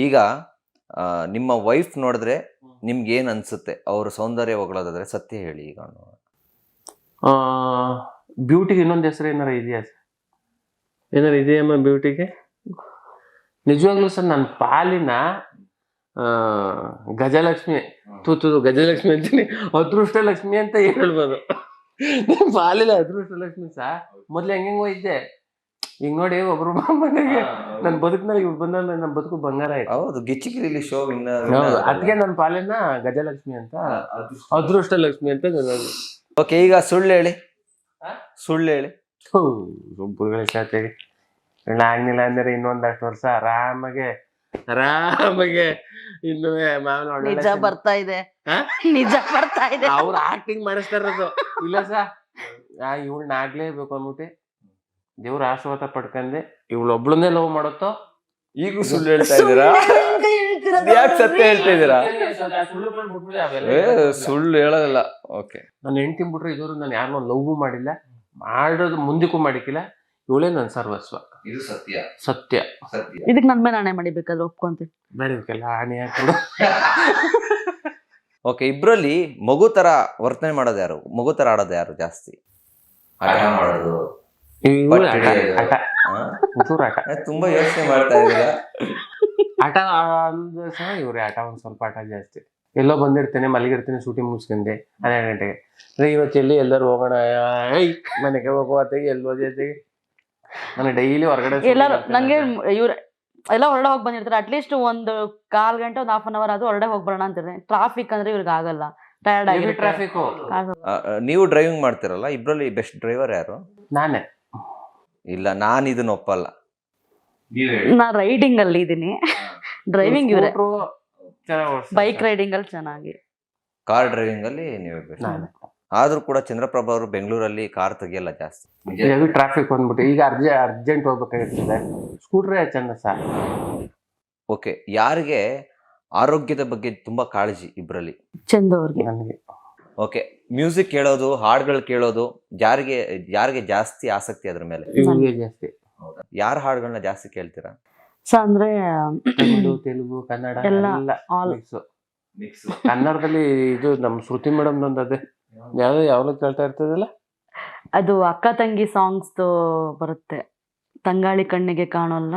ಈಗ ನಿಮ್ಮ ವೈಫ್ ನೋಡಿದ್ರೆ ನಿಮ್ಗೆ ಏನ್ ಅನ್ಸುತ್ತೆ? ಅವ್ರ ಸೌಂದರ್ಯ ಹೊಗಳೋದಾದ್ರೆ ಸತ್ಯ ಹೇಳಿ. ಈಗ ಬ್ಯೂಟಿಗೆ ಇನ್ನೊಂದು ಹೆಸರು ಏನಾರ ಇದೆಯಾ ಸರ್? ಏನಾರು ಇದೆಯಮ್ಮ ಬ್ಯೂಟಿಗೆ? ನಿಜವಾಗ್ಲೂ ಸರ್ ನನ್ನ ಪಾಲಿನ ಗಜಲಕ್ಷ್ಮಿ, ಗಜಲಕ್ಷ್ಮಿ ಅಂತೀನಿ, ಅದೃಷ್ಟ ಲಕ್ಷ್ಮಿ ಅಂತ ಹೇಳ್ಬೋದು. ನನ್ನ ಪಾಲಿನ ಅದೃಷ್ಟ ಲಕ್ಷ್ಮಿ ಸಾ. ಮೊದ್ಲು ಹೆಂಗೆಂಗೋ ಇದ್ದೆ, ಈಗ ನೋಡಿ ಒಬ್ರು ಮನೆಗೆ ನನ್ನ ಬದುಕಿನಲ್ಲಿ ಇವ್ರು ಬಂದ ನನ್ನ ಬದುಕು ಬಂಗಾರ ಆಯ್ತು. ಹೌದು, ಗಿಚ್ಚಿಗಿಲಿ ಶೋ ಅದಕ್ಕೆ ನನ್ನ ಪಾಲಿನ ಗಜಲಕ್ಷ್ಮಿ ಅಂತ, ಅದೃಷ್ಟ ಲಕ್ಷ್ಮಿ ಅಂತ. ಓಕೆ, ಈಗ ಸುಳ್ಳು ಹೇಳಿ. ಸುಳ್ಳು ಹೇಳಿ. ಗುಂಪುಗಳ ಶಾತೆಗೆ ಆಗ್ನಿಲ್ಲ ಅಂದ್ರೆ ಇನ್ನೊಂದಷ್ಟು ವರ್ಷ ಆರಾಮಾಗೆ ಇನ್ನು ನಿಜ ಬರ್ತಾ ಇದೆ, ನಿಜ ಬರ್ತಾ ಇದೆ. ಅವ್ರು ಆಕ್ಟಿಂಗ್ ಮಾಡಿಸ್ತಾರದು. ಇಲ್ಲ ಸಾ, ಇವಳನ್ನ ಆಗ್ಲೇಬೇಕು ಅಂದ್ಬಿಟ್ಟು ದೇವ್ರ ಆಶೀರ್ವಾದ ಪಡ್ಕಂಡೆ ಇವಳೊಬ್ಳನ್ನೇ ಲವ್ ಮಾಡುತ್ತೋ. ಈಗೂ ಸುಳ್ಳು ಹೇಳ್ತಾ ಇದ್ದೀರಾ? ಯಾಕೆ ಸತ್ಯ ಹೇಳ್ತಾ ಇದ್ದೀರಾ? ಸುಳ್ಳು ಹೇಳೋದಿಲ್ಲ. ಓಕೆ, ನಾನು ಹೆಂಡ್ತಿ ಬಿಟ್ರೆ ಇದ್ರು ನಾನು ಯಾರನ್ನೋ ಲವ್ ಮಾಡಿಲ್ಲ, ಮಾಡೋದು ಮುಂದಕ್ಕೂ ಮಾಡಿಕ್ಕಿಲ್ಲ. ಇವಳೇ ನನ್ನ ಸರ್ವಸ್ವ. ಇದು ಸತ್ಯ. ಸತ್ಯ. ಇದಕ್ ನನ್ ಮೇಲೆ ಆಣೆ ಮಾಡಿ ಬೇಕಾದ್ರೆ ಒಪ್ಕೊಂತೀನಿ. ಬೇಡಕ್ಕೆಲ್ಲ ಆಣೆ ಹಾಕೊಂಡು. ಓಕೆ, ಇಬ್ರಲ್ಲಿ ಮಗು ತರ ವರ್ತನೆ ಮಾಡೋದು ಯಾರು? ಮಗು ತರ ಆಡೋದು ಯಾರು ಜಾಸ್ತಿ? ಆಟ ಮಾಡೋದು, ತುಂಬಾ ಯೋಚನೆ ಮಾಡ್ತಾ ಇದ್ದೀರಾ. ಆಟ ಅಂದ್ರೆ ಸಹ ಇವ್ರೆ ಆಟ ಒಂದ್ ಸ್ವಲ್ಪ ಆಟ ಜಾಸ್ತಿ. ಎಲ್ಲೋ ಬಂದಿರ್ತೇನೆ, ಮಲಗಿರ್ತೇನೆ, ಶೂಟಿಂಗ್ ಮುಗಿಸ್ಕೊಂಡೆ 12 ಗಂಟೆಗೆ. ಇವತ್ತು ಎಲ್ಲಿ ಎಲ್ಲರೂ ಹೋಗೋಣ, ಮನೆಗೆ ಹೋಗುವತ್ತೆಗೆ ಎಲ್ಲೋ ಜೊತೆಗೆ ನಾನು ಡೈಲಿ ಹೊರಗಡೆ ಎಲ್ಲರೂ ನಂಗೆ ಇವ್ರ ಎಲ್ಲ ಹೊರಡೆ ಹೋಗಿ ಬಂದಿರ್ತಾರೆ. ಅಟ್ಲೀಸ್ಟ್ ಒಂದು 1/4 ಗಂಟೆ, ಒಂದು 1/2 hour ಅದು ಹೊರಡೆ ಹೋಗಿ ಬರೋಣ ಅಂತಿರ್ತೀನಿ. ಟ್ರಾಫಿಕ್ ಅಂದ್ರೆ ಇವ್ರಿಗೆ ಆಗಲ್ಲ, ಟಯರ್ಡ್ ಆಗಿ ಟ್ರಾಫಿಕ್. ನೀವು ಡ್ರೈವಿಂಗ್ ಮಾಡ್ತಿರಲ್ಲ, ಇಬ್ರಲ್ಲಿ ಬೆಸ್ಟ್ ಡ್ರೈವರ್ ಯಾರು? ನಾನೇ. ಇಲ್ಲ, ನಾನು ಇದನ್ನ ಒಪ್ಪಲ್ಲ. ನಾ ರೈಡಿಂಗ್ ಅಲ್ಲಿ ಇದೀನಿ, ಡ್ರೈವಿಂಗ್ ಇವ್ರೆ. ಬೈಕ್ ರೈಡಿಂಗ್ ಅಲ್ಲಿ ಚೆನ್ನಾಗಿ, ಕಾರ್ ಡ್ರೈವಿಂಗ್ ಅಲ್ಲಿ ನೀವೇ ಬೆಸ್ಟ್. ಆದ್ರೂ ಕೂಡ ಚಂದ್ರಪ್ರಭಾ ಅವರು ಬೆಂಗಳೂರಲ್ಲಿ ಕಾರ್ ತೆಗಿಯಲ್ಲ ಜಾಸ್ತಿ. ಟ್ರಾಫಿಕ್ ಬಂದ್ಬಿಟ್ಟು ಈಗ ಅರ್ಜೆಂಟ್ ಹೋಗ್ಬೇಕಾಗಿರ್ತದೆ, ಸ್ಕೂಟ್ರೇ ಚಂದ ಸರ್. ಓಕೆ, ಯಾರಿಗೆ ಆರೋಗ್ಯದ ಬಗ್ಗೆ ತುಂಬಾ ಕಾಳಜಿ ಇಬ್ರಲ್ಲಿ? ಚಂದ ಅವ್ರಿಗೆ. ನನಗೆ ಓಕೆ, ಮ್ಯೂಸಿಕ್ ಕೇಳೋದು, ಹಾಡುಗಳು ಕೇಳೋದು ಯಾರಿಗೆ ಜಾಸ್ತಿ ಆಸಕ್ತಿ ಅದ್ರ ಮೇಲೆ? ಜಾಸ್ತಿ. ಯಾರ ಹಾಡುಗಳನ್ನ ಜಾಸ್ತಿ ಕೇಳ್ತೀರಾ? ಅಂದ್ರೆ ತಮಿಳು, ತೆಲುಗು, ಕನ್ನಡ ಎಲ್ಲ ಮಿಕ್ಸ್. ಕನ್ನಡದಲ್ಲಿ ಇದು ನಮ್ಮ ಶ್ರುತಿ ಮೇಡಮ್ ನಂದು ಅದೇ ಯಾವ್ದು ಕೇಳ್ತಾ ಇರ್ತದಲ್ಲ, ಅದು ಅಕ್ಕ ತಂಗಿ ಸಾಂಗ್ಸ್ ಬರುತ್ತೆ. ತಂಗಾಳಿ ಕಣ್ಣಿಗೆ ಕಾಣೋಲ್ಲ,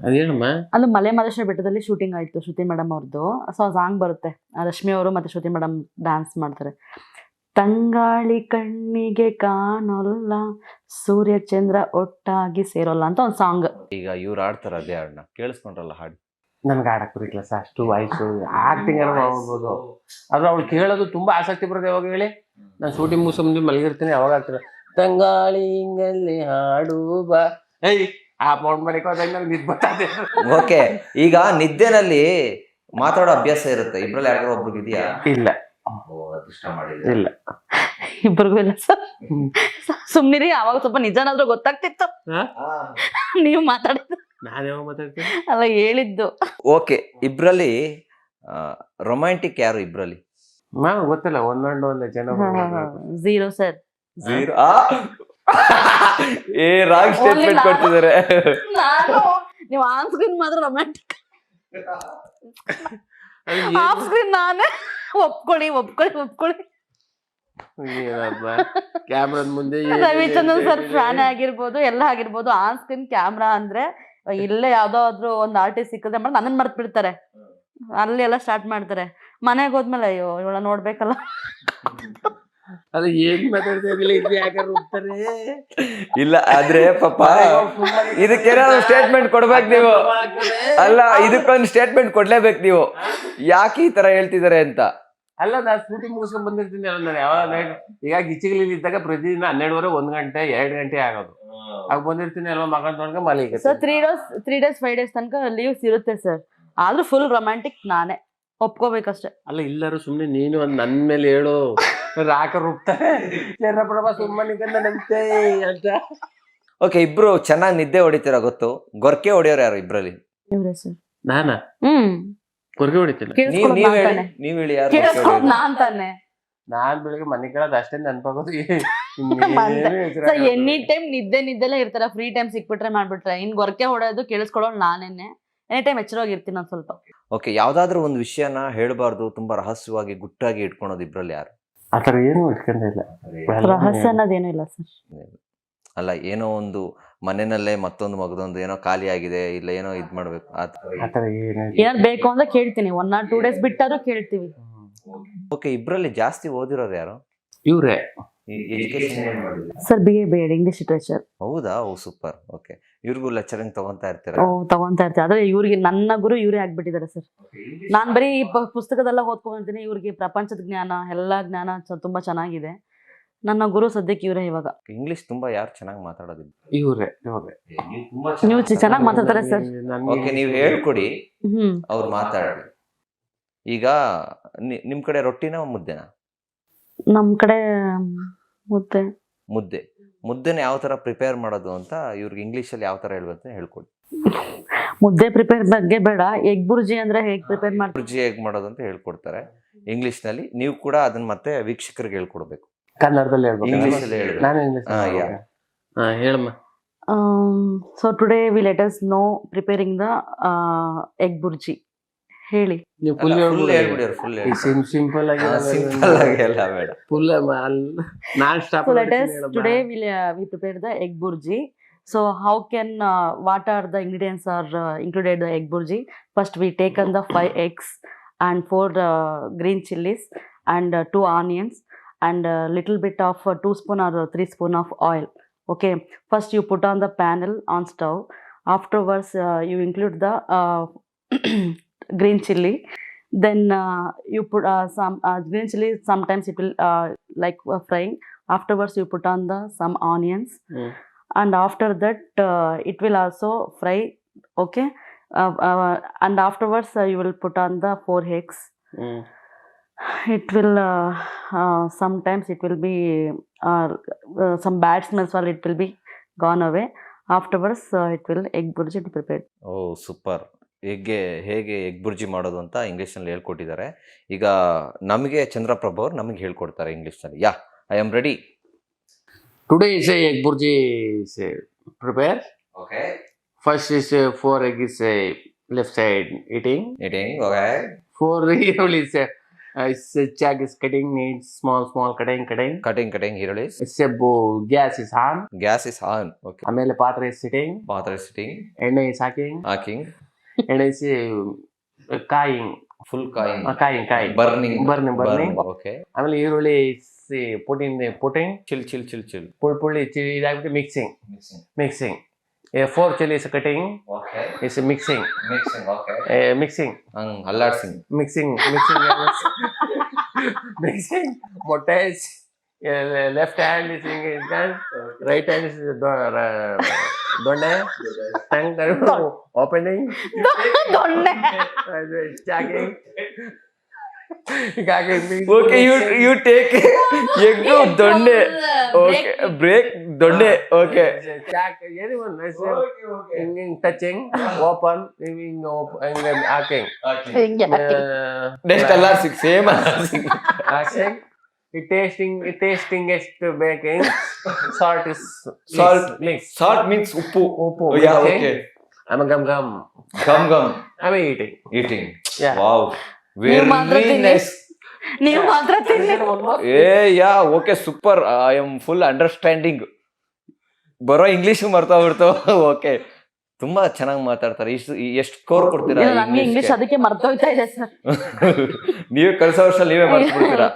ಅದೇನಮ್ಮ? ಅದು ಮಲೆ ಮಹದೇಶ್ವರ ಬೆಟ್ಟದಲ್ಲಿ ಶೂಟಿಂಗ್ ಆಯ್ತು, ಶ್ರುತಿ ಮೇಡಮ್ ಅವ್ರದ್ದು. ಸೊ ಸಾಂಗ್ ಬರುತ್ತೆ, ರಶ್ಮಿ ಅವರು ಮತ್ತೆ ಶ್ರುತಿ ಮೇಡಮ್ ಡ್ಯಾನ್ಸ್ ಮಾಡ್ತಾರೆ. ತಂಗಾಳಿ ಕಣ್ಣಿಗೆ ಕಾಣೋಲ್ಲ, ಸೂರ್ಯ ಚಂದ್ರ ಒಟ್ಟಾಗಿ ಸೇರೋಲ್ಲ ಅಂತ ಒಂದು ಸಾಂಗ್. ಈಗ ಇವ್ರು ಆಡ್ತಾರ ಅದೇ ಹಾಡನ್ನ ಕೇಳಿಸ್ಕೊಂಡ್ರಲ್ಲ ಹಾಡು. ನನ್ಗೆ ಆಡಕ್ ಬರೀಲ್ಲ ಸರ್, ಅಷ್ಟು ವಾಯ್ಸು ಆಕ್ಟಿಂಗ್ ಎಲ್ಲ ಮಾಡ್ಬೋದು. ಆದ್ರೆ ಅವ್ಳು ಕೇಳೋದು ತುಂಬಾ ಆಸಕ್ತಿ ಬರುತ್ತೆ. ಯಾವಾಗ ಹೇಳಿ, ನಾನು ಶೂಟಿಂಗ್ ಮುಗಿಸ್ಕೊಂಡು ಮಲಗಿರ್ತೀನಿ, ಅವಾಗ ಆಗ್ತಾರೆ ತಂಗಾಳಿ ಹಿಂಗಲ್ಲಿ ಹಾಡು ಬಾ, ಆ ಪೌಂಡ್ ಮಾಡಿಕೋ ನಂಗೆ ನಿದ್ ಬರ್ತದೆ. ಓಕೆ, ಈಗ ನಿದ್ದೆನಲ್ಲಿ ಮಾತಾಡೋ ಅಭ್ಯಾಸ ಇರುತ್ತೆ ಇಬ್ರಲ್ಲಿ ಯಾರಿಗಾರು ಒಬ್ರಿಗೆ ಇದೆಯಾ? ಇಲ್ಲ, ಇಲ್ಲ, ಇಬ್ಬರಿಗೂ ಇಲ್ಲ ಸರ್. ಸುಮ್ನಿರಿ, ಅವಾಗ ಸ್ವಲ್ಪ ನಿಜನಾದ್ರೂ ಗೊತ್ತಾಗ್ತಿತ್ತು. ನೀವು ಮಾತಾಡಿದ್ದು ನಾನು ಯಾವಾಗ ಮಾತಾಡ್ತೀನಿ ಅಲ್ಲ ಹೇಳಿದ್ದು. ಓಕೆ, ಇಬ್ರಲ್ಲಿ ರೊಮ್ಯಾಂಟಿಕ್ ಯಾರು ಇಬ್ರಲ್ಲಿ? ಗೊತ್ತಿಲ್ಲ, ಒಂದೊಂದು ಜನ. Zero sir. Zero? Wrong statement ಕೊಡ್ತಿದ್ದಾರೆ. ನೀವು ಆನ್ ಸ್ಕ್ರೀನ್ ಮಾತ್ರ ರೊಮ್ಯಾಂಟಿಕ್, ಆಫ್ ಸ್ಕ್ರೀನ್ ನಾನೇ. ಒಪ್ಕೊಳ್ಳಿ. ಕ್ಯಾಮ್ರಾದ ಮುಂದೆ ರವಿಚಂದ್ರನ್ ಸರ್ ಫ್ಯಾನ್ ಆಗಿರ್ಬೋದು, ಎಲ್ಲ ಆಗಿರ್ಬೋದು. ಆನ್ ಸ್ಕ್ರೀನ್ ಕ್ಯಾಮ್ರಾ ಅಂದ್ರೆ ಇಲ್ಲೇ ಯಾವ್ದಾದ್ರು ಒಂದು ಆರ್ಟಿಸ್ಟ್ ಸಿಕ್ಕದೆ ಮಾಡಿ ನನ್ನನ್ ಮರ್ತ್ ಬಿಡ್ತಾರೆ, ಅಲ್ಲಿ ಎಲ್ಲ ಸ್ಟಾರ್ಟ್ ಮಾಡ್ತಾರೆ. ಮನೆಗೆ ಹೋದ್ಮೇಲೆ ಅಯ್ಯೋ ಇವಳ ನೋಡ್ಬೇಕಲ್ಲ. ಅದು ಏನ್ ಮಾತಾಡ್ತಿರ್ಲಿಲ್ಲ, ಇದು ಯಾಕೆ ಹೋಗ್ತಾರೆ? ಇಲ್ಲ, ಆದ್ರೆ ಪಾಪ ಇದಕ್ಕೇನಾದ್ರು ಸ್ಟೇಟ್ಮೆಂಟ್ ಕೊಡ್ಬೇಕು ನೀವು. ಅಲ್ಲ, ಇದಕ್ಕೊಂದು ಸ್ಟೇಟ್ಮೆಂಟ್ ಕೊಡ್ಲೇಬೇಕು ನೀವು, ಯಾಕೆ ಈ ತರ ಹೇಳ್ತಿದ್ದಾರೆ ಅಂತ. ಅಲ್ಲ, ನಾನು ಶೂಟಿಂಗ್ ಮುಗಿಸ್ಕೊಂಡ್ ಬಂದಿರ್ತೀನಿ ಅಲ್ಲ, ನಾನು ಯಾವಾಗ ಈಗ ಗಿಚ್ಚಿಗಳಲ್ಲಿ ಇದ್ದಾಗ ಪ್ರತಿದಿನ 12:30, 1 ಗಂಟೆ, 2 ಗಂಟೆ ಆಗೋದು. ಆಗ ಬಂದಿರ್ತೀನಿ ಅಲ್ವಾ, ಮಗನ್ ತೊಗೊಂಡ್ರೆ ಮಲಿಗೆ. ಸರ್ 3 days 5 days ತನಕ ಲೀವ್ಸ್ ಇರುತ್ತೆ ಸರ್. ಆದ್ರೂ ಫುಲ್ ರೊಮ್ಯಾಂಟಿಕ್ ನಾನೇ, ಒಪ್ಕೋಬೇಕಷ್ಟೆ. ಅಲ್ಲ, ಇಲ್ಲರೂ ಸುಮ್ನೆ ನೀನು ಒಂದ್ ನನ್ ಮೇಲೆ ಹೇಳು, ರಾಕ ರುಬ್ತಾರೆ ಚಂದ್ರಪ್ರಭಾ ಸುಮ್ಮನೆ ಅಂತ. ಓಕೆ, ಇಬ್ರು ಚೆನ್ನಾಗಿ ನಿದ್ದೆ ಹೊಡಿತೀರಾ ಗೊತ್ತು. ಗೊರ್ಕೆ ಹೊಡಿಯೋರು ಯಾರು ಇಬ್ರಲ್ಲಿ? ಇವ್ರೆ ಸರ್. ನಾನಾ? ಕೊರ್ಗೆ ಹೊಡಿತಿಲ್ಲ. ನೀವ್ ಹೇಳಿ ಯಾರು? ನಾನ್ ತಾನೆ. ನಾನ್ ಬೆಳಿಗ್ಗೆ ಮನೆ ಕೇಳೋದು ಅಷ್ಟೇ ನೆನಪಾಗೋದು. ಸರ್ ಎನಿ ಟೈಮ್ ನಿದ್ದೆಲೆ ಇರ್ತಾರ, ಫ್ರೀ ಟೈಮ್ ಸಿಕ್ಬಿಟ್ರೆ ಮಾಡ್ಬಿಟ್ರೆ, ಇನ್ ಗೊರಕೆ ಹೊಡೋದು ಕೇಳಿಸ್ಕೊಳ್ಳೋದು ನಾನೇನೆ. ಎನಿ ಟೈಮ್ ಎಚ್ಚರವಾಗಿರ್ತೀನಿ ನಾನು ಸ್ವಲ್ಪ. ಓಕೆ, ಯಾವ್ದಾದ್ರು ಒಂದು ವಿಷಯನ ಹೇಳ್ಬಾರ್ದು, ತುಂಬಾ ರಹಸ್ಯವಾಗಿ ಗುಟ್ಟಾಗಿ ಇಟ್ಕೊಳೋದು ಇಬ್ರಲ್ಲಿ ಯಾರು? ಆತರ ಏನು ಇಟ್ಕೊಂಡಿಲ್ಲ. ರಹಸ್ಯ ಅನ್ನೋದೇನು ಇಲ್ಲ ಸರ್. ಅಲ್ಲ, ಏನೋ ಒಂದು ಮನೆಯಲ್ಲೇ ಮತ್ತೊಂದು ಮಗದೊಂದು ಏನೋ ಖಾಲಿ ಆಗಿದೆ, ಇಲ್ಲ ಏನೋ ಇದ್ ಮಾಡ್ಬೇಕು ಆತರ ಏನು ಏನಾದ್ರು ಬೇಕು ಅಂದ್ರೆ ಕೇಳ್ತೀನಿ, 1 or 2 days ಬಿಟ್ಟಾದ್ರೂ ಕೇಳ್ತೀವಿ. ಓಕೆ, ಇಬ್ರಲ್ಲಿ ಜಾಸ್ತಿ ಓದಿರೋರು ಯಾರು? ಇವ್ರೆ ಸರ್ BA ಇಂಗ್ಲಿಷ್ ಲಿಟ್ರೇಚರ್. ಹೌದಾ? ಓ ಸೂಪರ್. ಓಕೆ, ಇವ್ರಿಗೂ ಲೆಕ್ಚರಿಂಗ್ ತಗೊಂತಾ ಇರ್ತೀರಾ? ತಗೊಂತಾ ಇರ್ತೀವಿ. ಆದ್ರೆ ಇವ್ರಿಗೆ ನನ್ನ ಗುರು ಇವರೇ ಆಗ್ಬಿಟ್ಟಿದ್ದಾರೆ ಸರ್. ನಾನ್ ಬರೀ ಪುಸ್ತಕದೆಲ್ಲ ಓದ್ಕೊಂಡ್ತೀನಿ, ಇವ್ರಿಗೆ ಪ್ರಪಂಚದ ಜ್ಞಾನ, ಎಲ್ಲಾ ಜ್ಞಾನ ತುಂಬಾ ಚೆನ್ನಾಗಿದೆ. ನನ್ನ ಗುರು ಸದ್ಯಕ್ಕೆ ಇವರೇ ಇವಾಗ. ಇಂಗ್ಲಿಷ್ ತುಂಬಾ ಯಾರು ಚೆನ್ನಾಗಿ ಮಾತಾಡೋದಿಲ್ಲ? ಇವ್ರೆ ನೀವು ಚೆನ್ನಾಗಿ ಮಾತಾಡ್ತಾರೆ ಸರ್. ಓಕೆ, ನೀವು ಹೇಳ್ಕೊಡಿ, ಅವ್ರು ಮಾತಾಡಿ. ಈಗ ನಿಮ್ ಕಡೆ ರೊಟ್ಟಿನ ಮುದ್ದೆನಾ? ನಮ್ ಕಡೆ ಮುದ್ದೆನ ಯಾವ ತರ ಪ್ರಿಪೇರ್ ಮಾಡೋದು ಅಂತ ಇವ್ರಿಗೆ ಇಂಗ್ಲಿಷ್ ಅಲ್ಲಿ ಯಾವ ತರ ಹೇಳ್ಬೇಕು ಅಂತ ಹೇಳ್ಕೊಡಿ. ಮುದ್ದೆ ಪ್ರಿಪೇರ್ ಬಗ್ಗೆ ಬೇಡ, ಎಗ್ ಬುರ್ಜಿ ಅಂದ್ರೆ ಹೇಗ್ ಪ್ರಿಪೇರ್ ಮಾಡ್ತಾರೆ, ಬುರ್ಜಿ ಹೇಗ್ ಮಾಡೋದು ಅಂತ ಹೇಳ್ಕೊಡ್ತಾರೆ ಇಂಗ್ಲಿಷ್ ನಲ್ಲಿ. ನೀವು ಕೂಡ ಅದನ್ನ ಮತ್ತೆ ವೀಕ್ಷಕರಿಗೆ ಹೇಳ್ಕೊಡ್ಬೇಕು. ಕನ್ನಡದಲ್ಲಿ ಹೇಳ್ಬೇಕು, ಇಂಗ್ಲಿಷ್ ಅಲ್ಲಿ ಹೇಳ್ಬೇಕು. ನಾನು ಇಂಗ್ಲಿಷ್ ಹೇಳಮ್ಮ. So today we let us know preparing the egg bhurji. ಹೇಳಿ. ನೀವು ಫುಲ್ ಹೇಳ್ಬಿಡಿ. ಸಿಂಪಲ್ ಆಗಿ ಸಿಂಪಲ್ ಆಗಿ ಎಲ್ಲ ಬೇಡ, full non stop. So let us today we prepare the egg burji. So how can what are the ingredients are included the egg burji? First we taken the 5 eggs and 4 green chilies and 2 onions and a little bit of 2 spoon or 3 spoon of oil. Okay, first you put on the panel on stove. Afterwards you include the green chili. Then you put some green chili, sometimes it will like frying. Afterwards you put on the some onions and after that it will also fry. Okay, and afterwards you will put on the 4 eggs. It will sometimes it will be some bad smells or it will be gone away. Afterwards it will egg burji prepared. Oh super. ಹೇಗೆ egg bhurji ಮಾಡೋದು ಅಂತ English ನಲ್ಲಿ ಹೇಳ್ಕೊಟ್ಟಿದ್ದಾರೆ. ಈಗ ನಮಗೆ ಚಂದ್ರಪ್ರಭು ಅವ್ರು ನಮಗೆ ಹೇಳ್ಕೊಡ್ತಾರೆ ಇಂಗ್ಲಿಷ್ ನಲ್ಲಿ. Yeah, I am ready. Today is egg bhurji is prepare. Okay, First is 4 egg is left side eating. Okay. 4 ಈರುಳ್ಳಿ is chag is cutting, needs small cutting. ಈರುಳ್ಳಿ. Gas is on. Gas is on. Okay. ಆಮೇಲೆ ಪಾತ್ರೆ is sitting. ಪಾತ್ರೆ sitting. ಎಣ್ಣೆ is ಹಾಕಿಂಗ್. ಎಣ್ಣೆ is ಕಾಯಿಂಗ್. Full ಕಾಯಿಂಗ್. ಕಾಯಿಂಗ್. ಬರ್ನಿಂಗ್. ಓಕೆ. ಆಮೇಲೆ ಈರುಳ್ಳಿ is putting. ಚಿಲ್. ಪುಳಿ ಇದಾಗ್ಬಿಟ್ಟು mixing. 4 chili is cutting. Okay. is mixing. Mixing. ಅಲ್ಲಾಡ್ಸಿಂಗ್. Mixing. ಮೊಟ್ಟೆ is left hand is in hand, right hand is donne. Tongue opening. ದೊಣ್ಣೆ. Checking. Okay, you take egg ದೊಣ್ಣೆ. Okay, break ದೊಣ್ಣೆ. Okay. Touching, open, ಹಾಕಿಂಗ್. Next ಅಲ್ಲಾಡ್ಸಿಂಗ್. Same ಅಲ್ಲಾಡ್ಸಿಂಗ್. tasting baking. Salt mix. Salt means ಉಪ್ಪು. Yeah, okay. I'm gum. I'm eating. Yeah. Wow. Very nice. ನೀವು ಮಾತ್ರ ತಿನ್ನಿ. Okay, super. I am full understanding. ಬರೋ ಇಂಗ್ಲಿಷ್ ಮರ್ತೋಗ್ಬಿಡ್ತಾವ. ಓಕೆ, ತುಂಬಾ ಚೆನ್ನಾಗಿ ಮಾತಾಡ್ತಾರೆ. ಎಷ್ಟು ಸ್ಕೋರ್ ಕೊಡ್ತೀರಾ? ನಂಗೆ ಇಂಗ್ಲಿಷ್ ಅದಕ್ಕೆ ಮರ್ತೋಗ್ತಾ ಇದೆ ಸರ್. ನೀವೇ ಕಳ್ಸೋ ವರ್ಷ ನೀವೇ ಮರ್ತ್ಬಿಡ್ತೀರಾ.